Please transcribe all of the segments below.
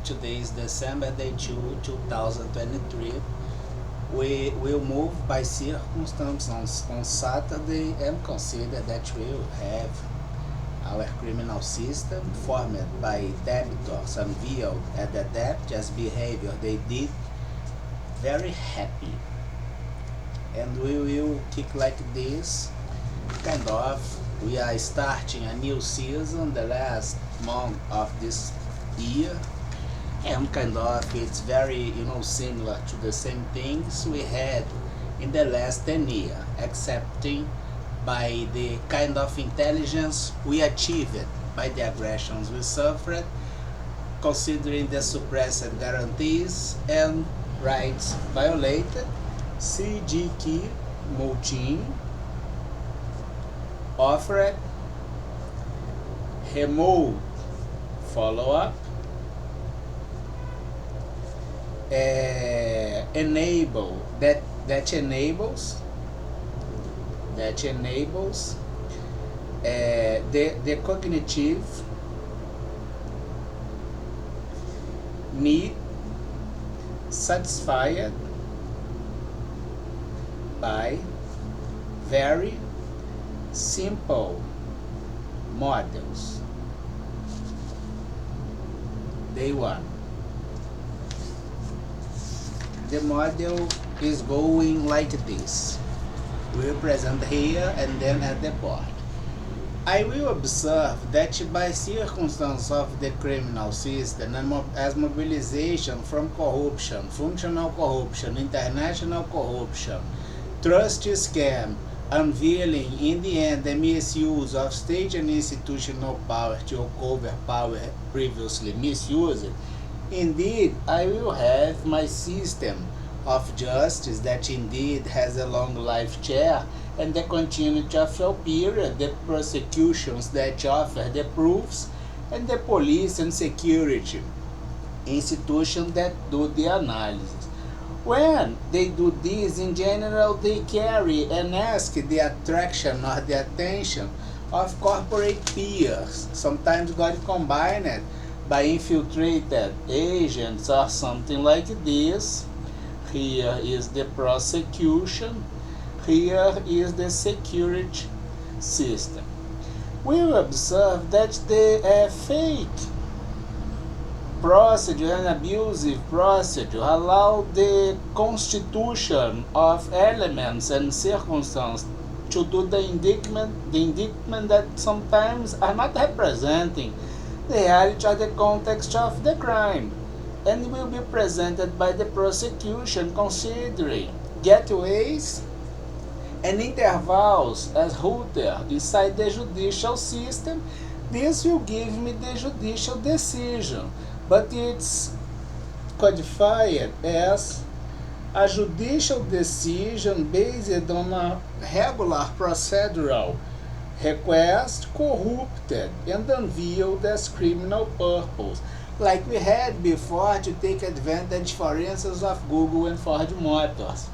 Today is December day 2, 2023. We will move by circumstances on Saturday and consider that we will have our criminal system formed by debtors unveiled at the debtors' behavior they did very happy. And we will kick like this, kind of. We are starting a new season, the last month of this year, and kind of it's very similar to the same things we had in the last 10 years, excepting by the kind of intelligence we achieved by the aggressions we suffered, considering the suppressed guarantees and rights violated. Cgqm offered, remove follow-up, enable that enables the cognitive need satisfied by very simple models. Day 1. The model is going like this. We will present here and then at the board. I will observe that by circumstance of the criminal system as mobilization from corruption, functional corruption, international corruption, trust scam, unveiling in the end the misuse of state and institutional power to cover power previously misused, indeed I will have my system of justice that indeed has a long life chair and the continuity of a period, the prosecutions that offer the proofs, and the police and security institutions that do the analysis. When they do this, in general, they carry and ask the attraction or the attention of corporate peers, sometimes got combined by infiltrated agents or something like this. Here is the prosecution, here is the security system. We will observe that the fake procedure and abusive procedure allow the constitution of elements and circumstances to do the indictment that sometimes are not representing the reality or the context of the crime, and will be presented by the prosecution considering gateways and intervals as router inside the judicial system. This will give me the judicial decision, but it's codified as a judicial decision based on a regular procedural request corrupted and unveiled as criminal purpose, like we had before to take advantage, for instance, of Google and Ford Motors.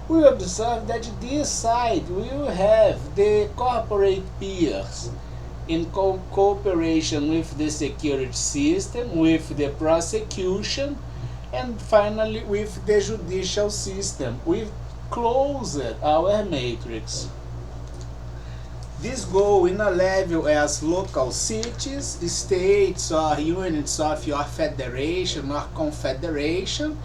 We observe that this side will have the corporate peers in cooperation with the security system, with the prosecution, and finally with the judicial system. We've closed our matrix. This go in a level as local cities, states, or units of your federation or confederation,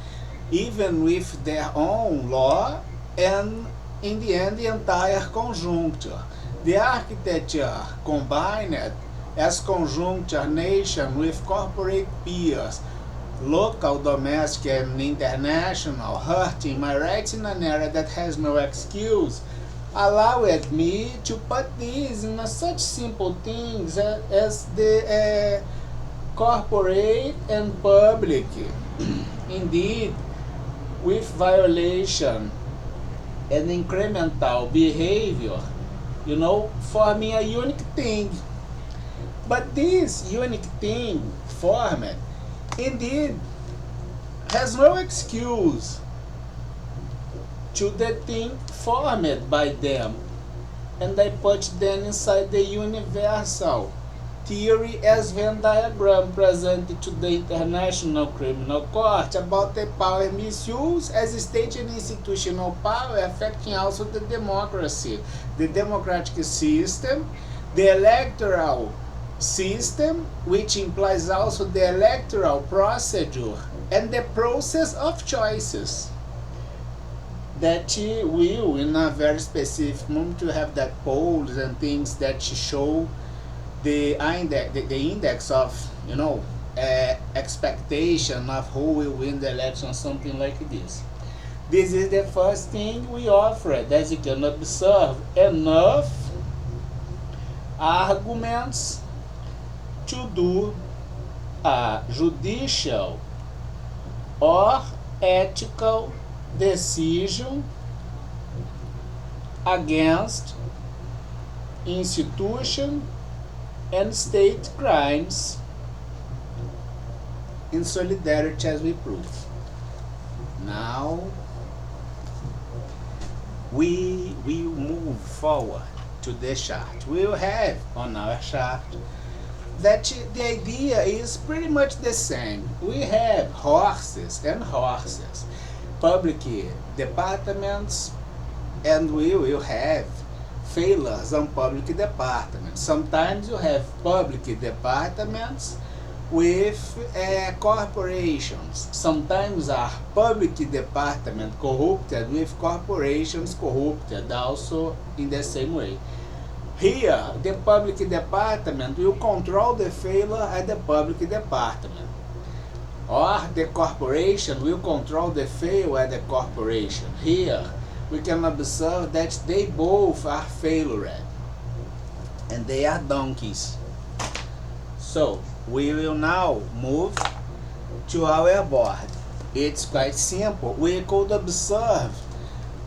even with their own law, and in the end the entire conjuncture. The architecture combined as conjuncture nation with corporate peers, local, domestic, and international, hurting my rights in an area that has no excuse, allowed me to put these in such simple things as the corporate and public. Indeed, with violation and incremental behavior, forming a unique thing. But this unique thing formed, indeed, has no excuse to the thing formed by them, and I put them inside the universal theory as Venn diagram presented to the International Criminal Court about the power misuse as state and institutional power affecting also the democracy, the democratic system, the electoral system, which implies also the electoral procedure and the process of choices that will in a very specific moment to have that polls and things that show the index of expectation of who will win the election, something like this. This is the first thing we offered. As you can observe, enough arguments to do a judicial or ethical decision against institution and state crimes in solidarity, as we prove. Now we will move forward to the chart. We will have on our chart that the idea is pretty much the same. We have horses and horses, public departments, and we will have failures on public departments. Sometimes you have public departments with corporations. Sometimes are public department corrupted with corporations corrupted also in the same way. Here, the public department will control the failure at the public department, or the corporation will control the failure at the corporation. Here, we can observe that they both are failure and they are donkeys. So, we will now move to our board. It's quite simple. We could observe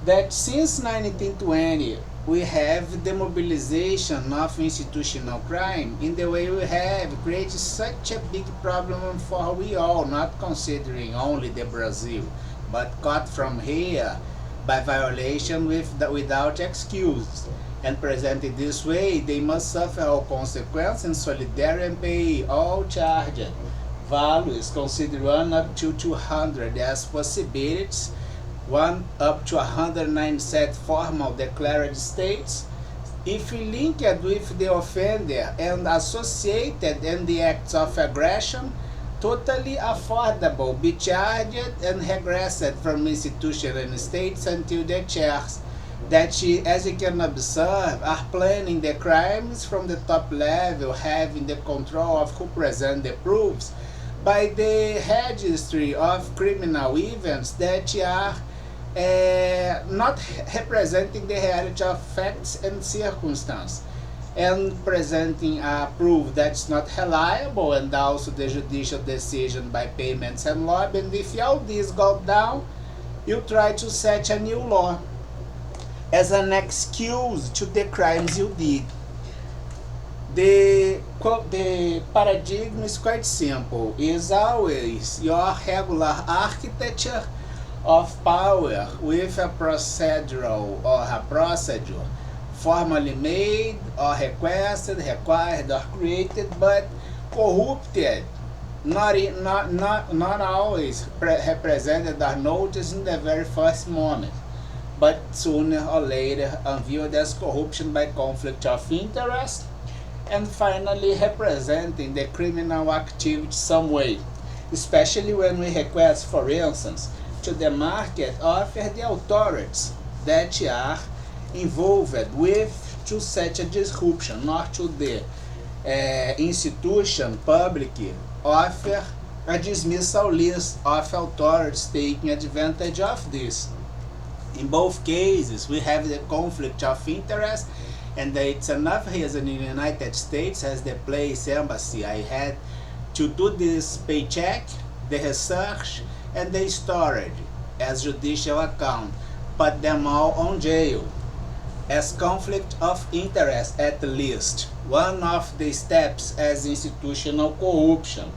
that since 1920, we have the mobilization of institutional crime in the way we have created such a big problem for we all, not considering only the Brazil, but caught from here by violation without excuse. And presented this way, they must suffer all consequences in solidarity and pay all charged values, consider 1 up to 200 as possibilities, 1 up to 197 formal declared states. If linked with the offender and associated in the acts of aggression, totally affordable, be charged and regressed from institution and states until the chairs that, as you can observe, are planning the crimes from the top level, having the control of who present the proofs by the registry of criminal events that are not representing the reality of facts and circumstances, and presenting a proof that's not reliable, and also the judicial decision by payments and lobby. And if all this goes down, you try to set a new law as an excuse to the crimes you did. The paradigm is quite simple. Is always your regular architecture of power with a procedural or a procedure formally made or requested, required or created, but corrupted, not always represented or noticed in the very first moment, but sooner or later unveiled as corruption by conflict of interest, and finally representing the criminal activity some way, especially when we request, for instance, to the market offer the authorities that are involved with to such a disruption, or to the institution public offer a dismissal list of authorities taking advantage of this. In both cases, we have the conflict of interest, and it's enough reason in the United States as the place embassy I had to do this paycheck, the research, and the storage as judicial account, put them all on jail as conflict of interest, at least one of the steps as institutional corruption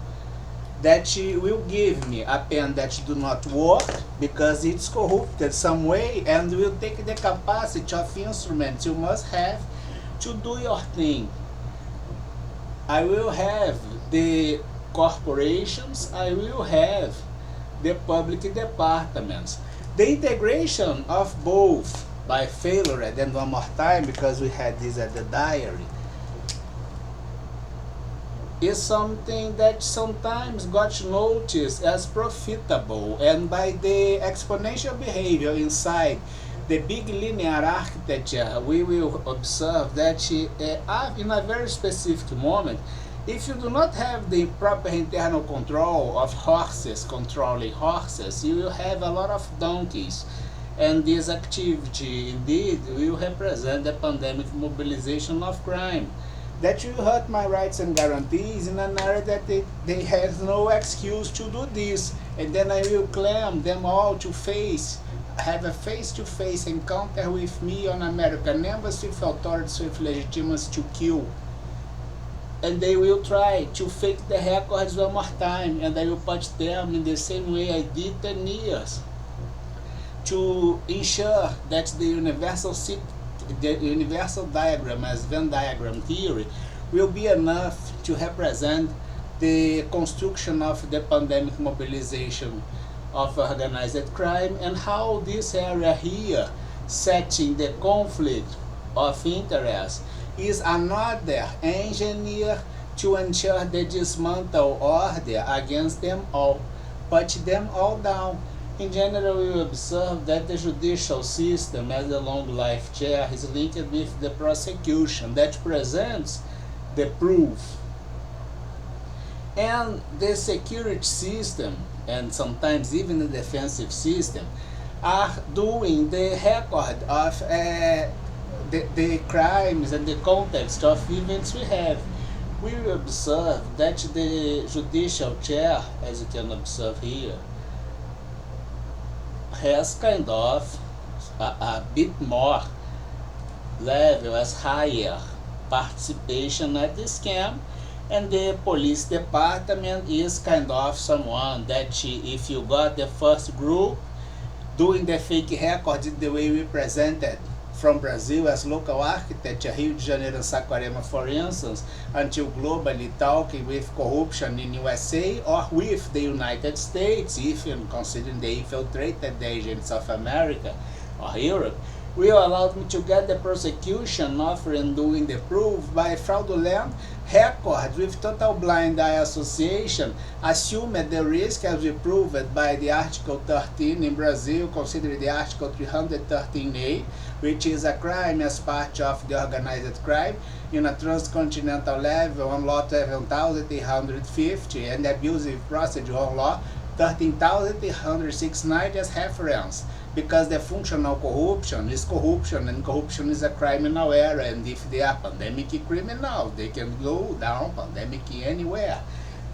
that will give me a pen that do not work because it's corrupted some way, and will take the capacity of instruments you must have to do your thing. I will have the corporations, I will have the public departments. The integration of both by failure, and then one more time because we had this at the diary, is something that sometimes got noticed as profitable, and by the exponential behavior inside the big linear architecture, we will observe that in a very specific moment, if you do not have the proper internal control of horses controlling horses, you will have a lot of donkeys. And this activity indeed will represent the pandemic mobilization of crime that will hurt my rights and guarantees in an area that they have no excuse to do this. And then I will claim them all to have a face-to-face encounter with me on American embassy with authorities with legitimacy to kill. And they will try to fake the records one more time, and I will put them in the same way I did 10 years to ensure that the universal diagram as Venn diagram theory will be enough to represent the construction of the pandemic mobilization of organized crime, and how this area here, setting the conflict of interest, is another engineer to ensure the dismantle order against them all, put them all down. In general, we observe that the judicial system as a long-life chair is linked with the prosecution that presents the proof. And the security system, and sometimes even the defensive system, are doing the record of the crimes and the context of events we have. We observe that the judicial chair, as you can observe here, has kind of a bit more level as higher participation at the scam, and the police department is kind of someone that if you got the first group doing the fake records the way we presented from Brazil as local architecture, Rio de Janeiro and Saquarema for instance, until globally talking with corruption in USA or with the United States, even considering the infiltrated agents of America or Europe, will allow me to get the prosecution offering doing the proof by fraudulent records with total blind eye association, assumed the risk as we proved by the Article 13 in Brazil, considering the Article 313A, which is a crime as part of the organized crime in a transcontinental level on law 11,850 and abusive procedure on law 13,869 as reference, because the functional corruption is corruption, and corruption is a criminal area, and if they are pandemic criminals, they can go down pandemic anywhere.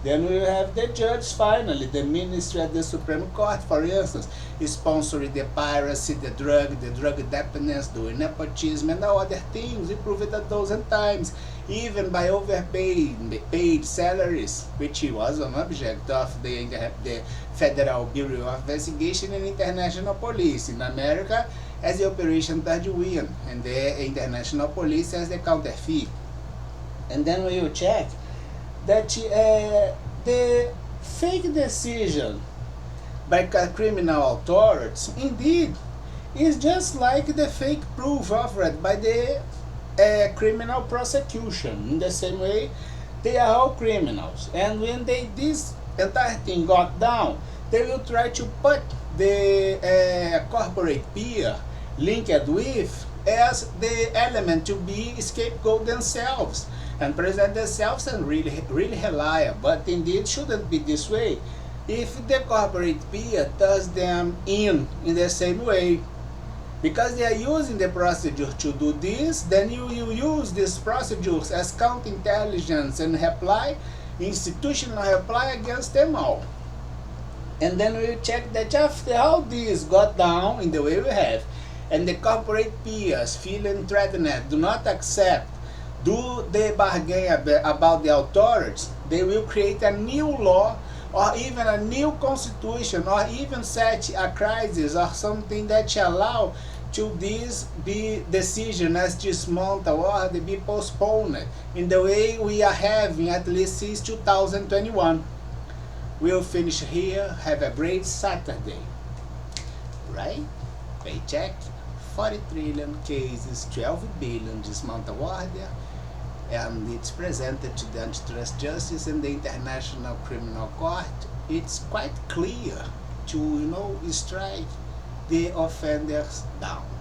Then we have the judge finally, the ministry at the Supreme Court, for instance, sponsoring the piracy, the drug dependence, doing nepotism, and all other things. We proved it a dozen times, even by paid salaries, which was an object of the Federal Bureau of Investigation and International Police in America as the Operation Tardiwin, and the International Police as the counterfeit. And then we will check that the fake decision by criminal authorities indeed is just like the fake proof offered by the criminal prosecution. In the same way, they are all criminals, and when this entire thing got down, they will try to put the corporate peer linked with as the element to be scapegoat themselves and present themselves and really rely. But indeed shouldn't be this way. If the corporate peer does them in the same way, because they are using the procedure to do this, then you use these procedures as counterintelligence and institutional reply against them all. And then we check that after all this got down in the way we have, and the corporate peers feeling threatened, do not accept, do the bargain about the authorities, they will create a new law or even a new constitution, or even set a crisis or something that allow till this decision as dismantle order be postponed in the way we are having at least since 2021. We'll finish here. Have a great Saturday. Right? Paycheck, 40 trillion cases, 12 billion dismantle order, and it's presented to the Antitrust Justice and the International Criminal Court. It's quite clear to strike the offenders down.